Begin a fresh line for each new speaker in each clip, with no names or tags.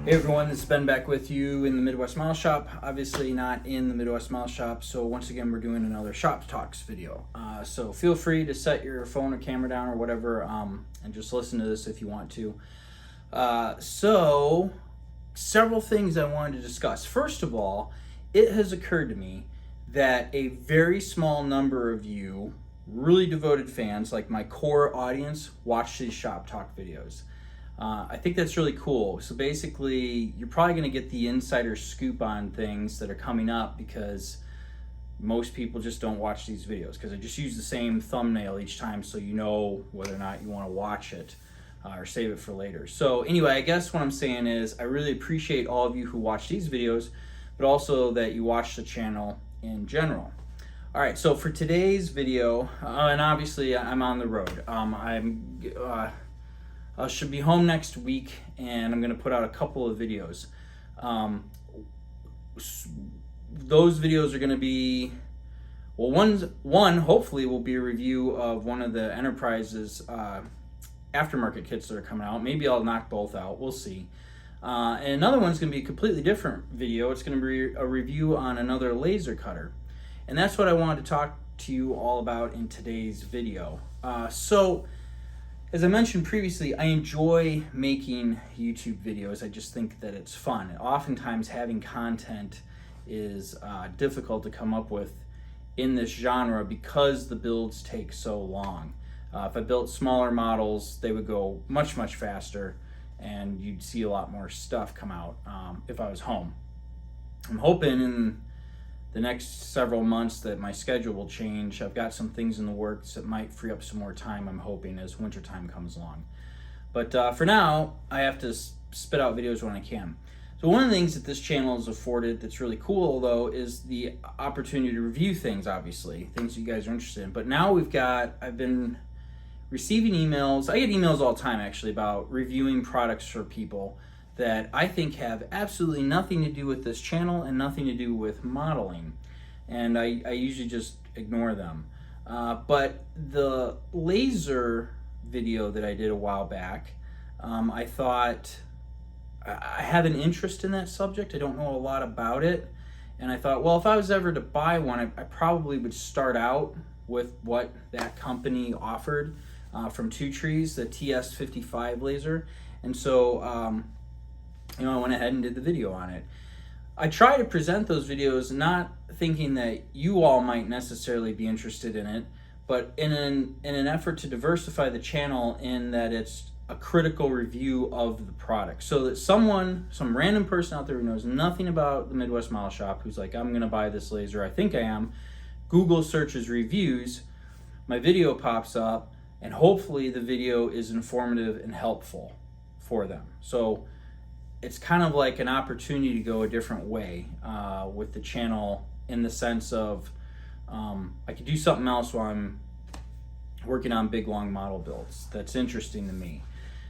Hey everyone, it's Ben back with you in the Midwest Model Shop. Obviously not in the Midwest Model Shop, so once again we're doing another Shop Talks video. So feel free to set your phone or camera down or whatever and just listen to this if you want to. So several things I wanted to discuss. First of all, it has occurred to me that a very small number of you, really devoted fans, like my core audience, watch these Shop Talk videos. I think that's really cool. So basically, you're probably going to get the insider scoop on things that are coming up because most people just don't watch these videos because I just use the same thumbnail each time so you know whether or not you want to watch it or save it for later. So anyway, I guess what I'm saying is I really appreciate all of you who watch these videos, but also that you watch the channel in general. All right, so for today's video, and obviously I'm on the road. I should be home next week, and I'm going to put out a couple of videos. Those videos are going to be, well, one hopefully will be a review of one of the Enterprise's aftermarket kits that are coming out. Maybe I'll knock both out. We'll see. And another one's going to be a completely different video. It's going to be a review on another laser cutter. And that's what I wanted to talk to you all about in today's video. As I mentioned previously, I enjoy making YouTube videos. I just think that it's fun. Oftentimes having content is difficult to come up with in this genre because the builds take so long. If I built smaller models, they would go much faster and you'd see a lot more stuff come out if I was home. I'm hoping in the next several months that my schedule will change. I've got some things in the works that might free up some more time, I'm hoping, as wintertime comes along. But for now, I have to spit out videos when I can. So one of the things that this channel has afforded that's really cool, though, is the opportunity to review things, obviously, things you guys are interested in. But now I've been receiving emails. I get emails all the time, actually, about reviewing products for people that I think have absolutely nothing to do with this channel and nothing to do with modeling. And I usually just ignore them. But the laser video that I did a while back, I thought I have an interest in that subject. I don't know a lot about it. And I thought, well, if I was ever to buy one, I probably would start out with what that company offered from Two Trees, the TS55 laser. And so, I went ahead and did the video on it. I try to present those videos not thinking that you all might necessarily be interested in it, but in an effort to diversify the channel in that it's a critical review of the product. So that some random person out there who knows nothing about the Midwest Model Shop, who's like, I'm gonna buy this laser, I think I am, Google searches reviews, my video pops up, and hopefully the video is informative and helpful for them. So it's kind of like an opportunity to go a different way with the channel in the sense of I could do something else while I'm working on big long model builds that's interesting to me.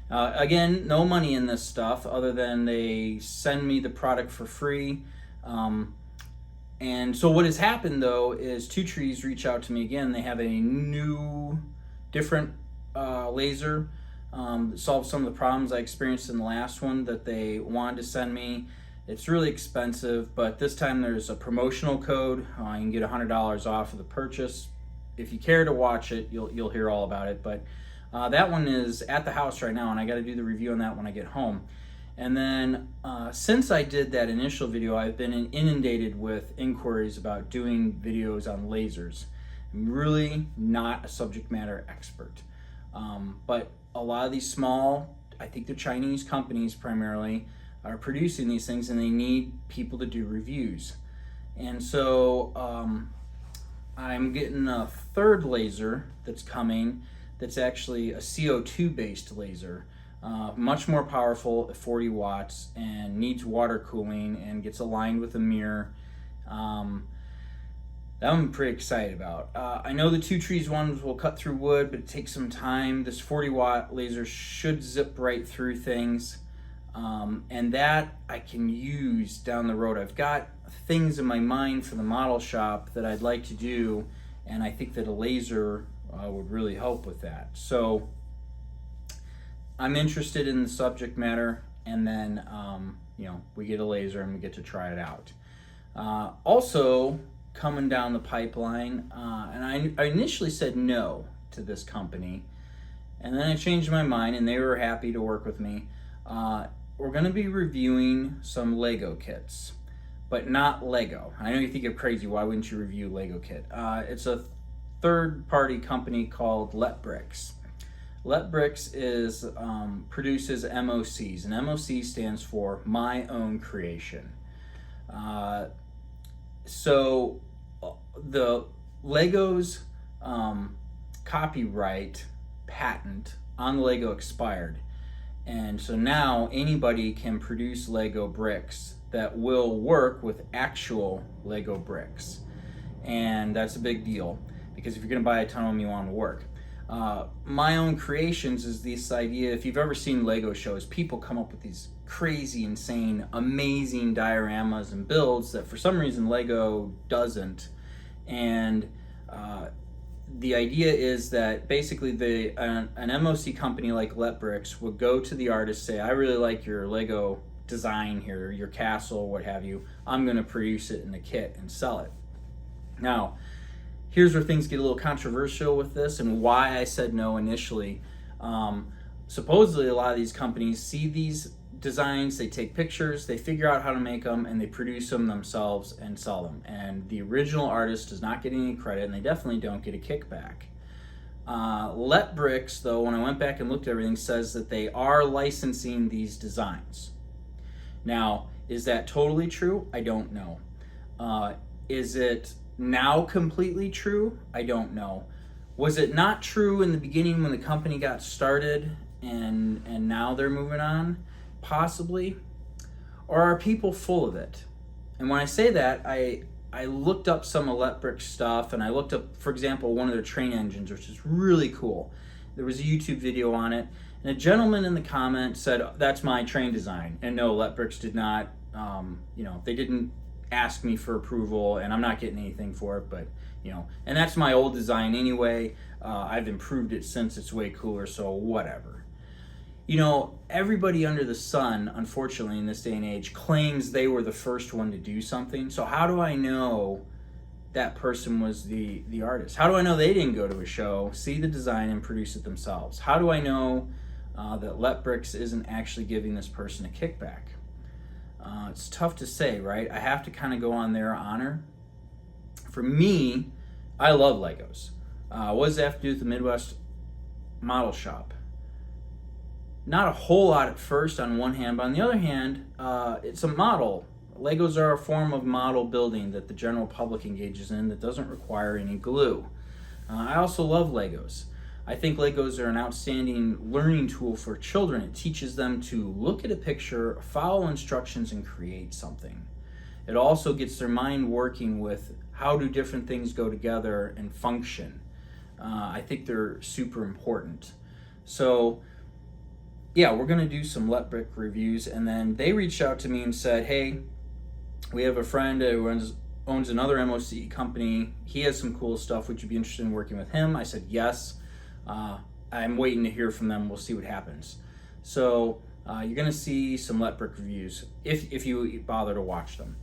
Again, no money in this stuff other than they send me the product for free. And so what has happened though is Two Trees reach out to me again. They have a new, different laser solve some of the problems I experienced in the last one that they wanted to send me. It's really expensive, but this time there's a promotional code. You can get $100 off of the purchase. If you care to watch it, you'll hear all about it. But that one is at the house right now, and I got to do the review on that when I get home. And then since I did that initial video, I've been inundated with inquiries about doing videos on lasers. I'm really not a subject matter expert, but a lot of these small, I think they're Chinese companies primarily, are producing these things and they need people to do reviews. And so I'm getting a third laser that's coming that's actually a CO2 based laser, much more powerful at 40 watts and needs water cooling and gets aligned with a mirror. That I'm pretty excited about. I know the Two Trees ones will cut through wood, but it takes some time. This 40 watt laser should zip right through things. And that I can use down the road. I've got things in my mind for the model shop that I'd like to do, and I think that a laser would really help with that. So I'm interested in the subject matter, and then we get a laser and we get to try it out. Also, coming down the pipeline, and I initially said no to this company, and then I changed my mind, and they were happy to work with me. We're going to be reviewing some Lego kits, but not Lego. I know you think I'm crazy. Why wouldn't you review Lego kit? It's a third-party company called Letbricks. Letbricks produces MOCs, and MOC stands for My Own Creation. So the Lego's copyright patent on Lego expired, and so now anybody can produce Lego bricks that will work with actual Lego bricks, and that's a big deal because if you're going to buy a ton of them, you want them to work. My Own Creations is this idea. If you've ever seen Lego shows, people come up with these crazy, insane, amazing dioramas and builds that for some reason Lego doesn't. And the idea is that basically an MOC company like Letbricks would go to the artist, say, I really like your Lego design here, your castle, what have you. I'm going to produce it in a kit and sell it. Now, here's where things get a little controversial with this and why I said no initially. Supposedly, a lot of these companies see these designs, they take pictures, they figure out how to make them, and they produce them themselves and sell them. And the original artist does not get any credit, and they definitely don't get a kickback. Letbricks, though, when I went back and looked at everything, says that they are licensing these designs. Now, is that totally true? I don't know. Is it now completely true? I don't know. Was it not true in the beginning when the company got started and now they're moving on? Possibly. Or are people full of it? And when I say that, I looked up some of Letbricks stuff, and I looked up, for example, one of their train engines, which is really cool. There was a YouTube video on it, and a gentleman in the comment said, that's my train design. And no, Letbricks did not, they didn't ask me for approval, and I'm not getting anything for it, but and that's my old design anyway. I've improved it since. It's way cooler, so whatever. Everybody under the sun, unfortunately in this day and age, claims they were the first one to do something. So how do I know that person was the artist? How do I know they didn't go to a show, see the design, and produce it themselves? How do I know that Letbricks isn't actually giving this person a kickback? It's tough to say, right? I have to kind of go on their honor. For me, I love Legos. What does that have to do with the Midwest model shop? Not a whole lot at first on one hand, but on the other hand, it's a model. Legos are a form of model building that the general public engages in that doesn't require any glue. I also love Legos. I think Legos are an outstanding learning tool for children. It teaches them to look at a picture, follow instructions, and create something. It also gets their mind working with how do different things go together and function. I think they're super important. So, yeah, we're going to do some Letbrick reviews, and then they reached out to me and said, hey, we have a friend who owns another MOC company. He has some cool stuff. Would you be interested in working with him? I said yes. I'm waiting to hear from them. We'll see what happens. So you're going to see some Letbrick reviews if you bother to watch them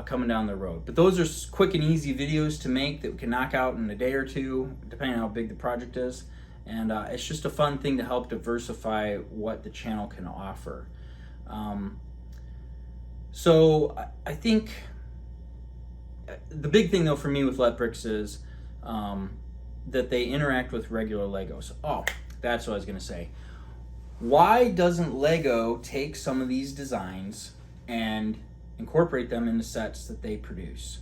coming down the road. But those are quick and easy videos to make that we can knock out in a day or two, depending on how big the project is. And it's just a fun thing to help diversify what the channel can offer. So I think the big thing though for me with Letbricks is that they interact with regular Legos. Oh, that's what I was going to say. Why doesn't Lego take some of these designs and incorporate them into sets that they produce?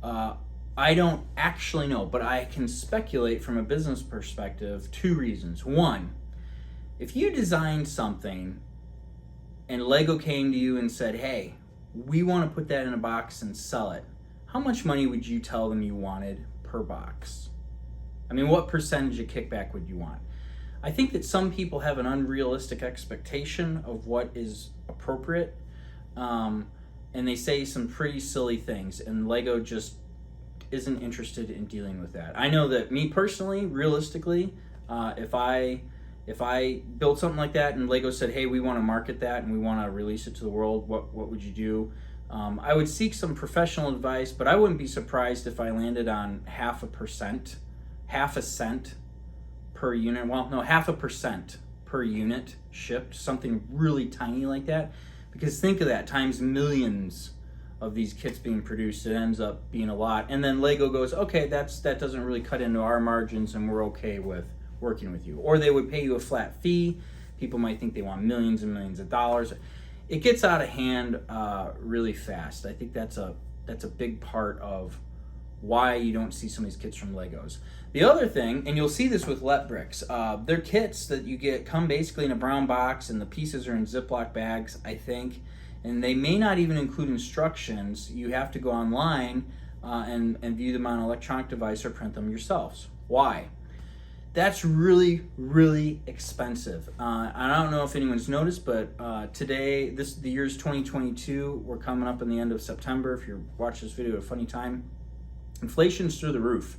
I don't actually know, but I can speculate from a business perspective 2 reasons. One, if you designed something and Lego came to you and said, hey, we want to put that in a box and sell it, how much money would you tell them you wanted per box? I mean, what percentage of kickback would you want? I think that some people have an unrealistic expectation of what is appropriate, and they say some pretty silly things, and Lego just isn't interested in dealing with that. I know that me personally, realistically, if If I built something like that and Lego said, hey, we want to market that and we want to release it to the world, what would you do? I would seek some professional advice, but I wouldn't be surprised if I landed on half a cent per unit. Well, no, 0.5% per unit shipped, something really tiny like that. Because think of that, times millions of these kits being produced, it ends up being a lot. And then Lego goes, okay, that doesn't really cut into our margins and we're okay with working with you. Or they would pay you a flat fee. People might think they want millions and millions of dollars. It gets out of hand really fast. I think that's a big part of why you don't see some of these kits from Legos. The other thing, and you'll see this with Let Bricks, they're kits that you get come basically in a brown box and the pieces are in Ziploc bags, I think. And they may not even include instructions. You have to go online and view them on an electronic device or print them yourselves. Why? That's really, really expensive. I don't know if anyone's noticed, but today, the year's 2022. We're coming up in the end of September. If you're watching this video at a funny time, inflation's through the roof.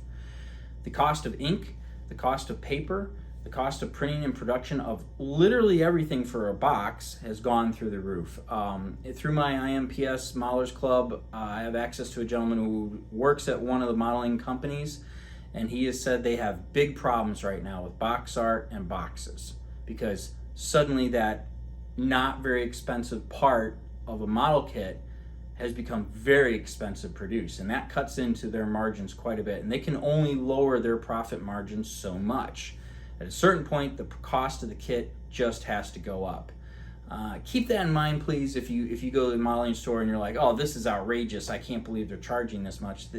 The cost of ink, the cost of paper, the cost of printing and production of literally everything for a box has gone through the roof. Through my IMPS Modelers Club, I have access to a gentleman who works at one of the modeling companies, and he has said they have big problems right now with box art and boxes because suddenly that not very expensive part of a model kit has become very expensive to produce, and that cuts into their margins quite a bit, and they can only lower their profit margins so much. At a certain point, the cost of the kit just has to go up. Keep that in mind, please. If you go to the modeling store and you're like, oh, this is outrageous, I can't believe they're charging this much,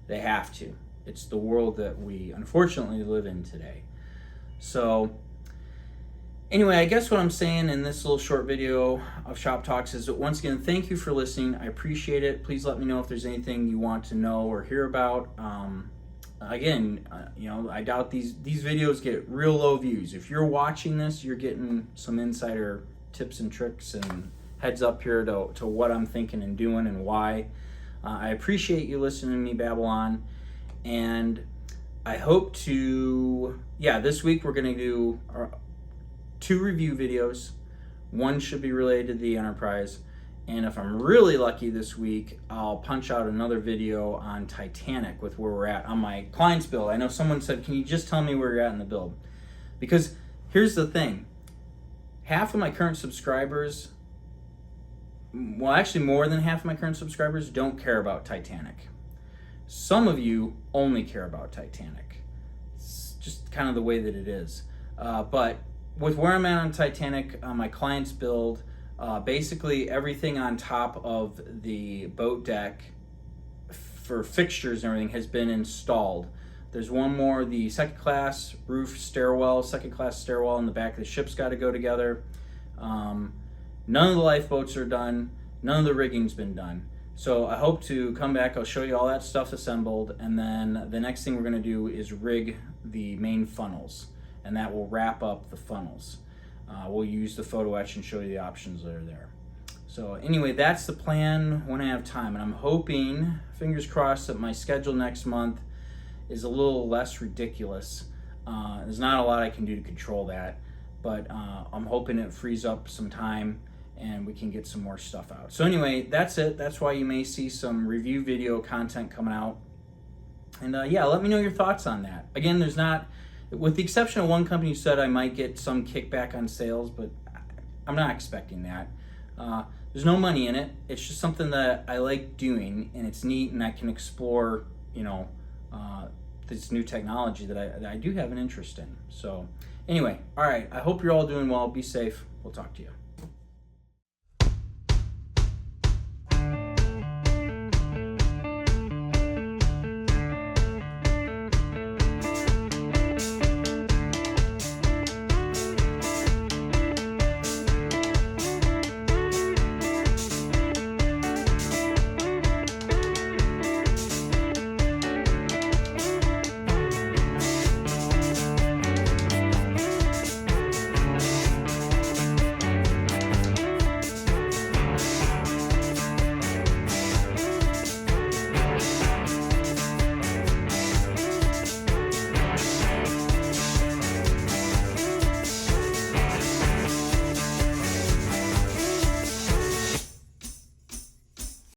they have to. It's the world that we unfortunately live in today. So anyway, I guess what I'm saying in this little short video of Shop Talks is that once again, thank you for listening. I appreciate it. Please let me know if there's anything you want to know or hear about. Again, I doubt these videos get real low views. If you're watching this, you're getting some insider tips and tricks and heads up here to what I'm thinking and doing and why. I appreciate you listening to me babble on, and I hope to, this week we're going to do 2 review videos. One should be related to the Enterprise. And if I'm really lucky this week, I'll punch out another video on Titanic with where we're at on my client's build. I know someone said, can you just tell me where you're at in the build? Because here's the thing. Half of my current subscribers, well, actually more than half of my current subscribers don't care about Titanic. Some of you only care about Titanic. It's just kind of the way that it is. But with where I'm at on Titanic, my client's build, basically everything on top of the boat deck for fixtures and everything has been installed. There's one more, the second class stairwell in the back of the ship's got to go together. None of the lifeboats are done. None of the rigging's been done. So I hope to come back, I'll show you all that stuff assembled, and then the next thing we're going to do is rig the main funnels, and that will wrap up the funnels. We'll use the photo etch and show you the options that are there. So anyway, that's the plan when I have time. And I'm hoping, fingers crossed, that my schedule next month is a little less ridiculous. There's not a lot I can do to control that, but I'm hoping it frees up some time and we can get some more stuff out. So anyway, that's it. That's why you may see some review video content coming out. And let me know your thoughts on that. Again, there's not, with the exception of one company who said I might get some kickback on sales, but I'm not expecting that. There's no money in it. It's just something that I like doing, and it's neat, and I can explore, this new technology that I do have an interest in. So anyway, all right, I hope you're all doing well. Be safe. We'll talk to you.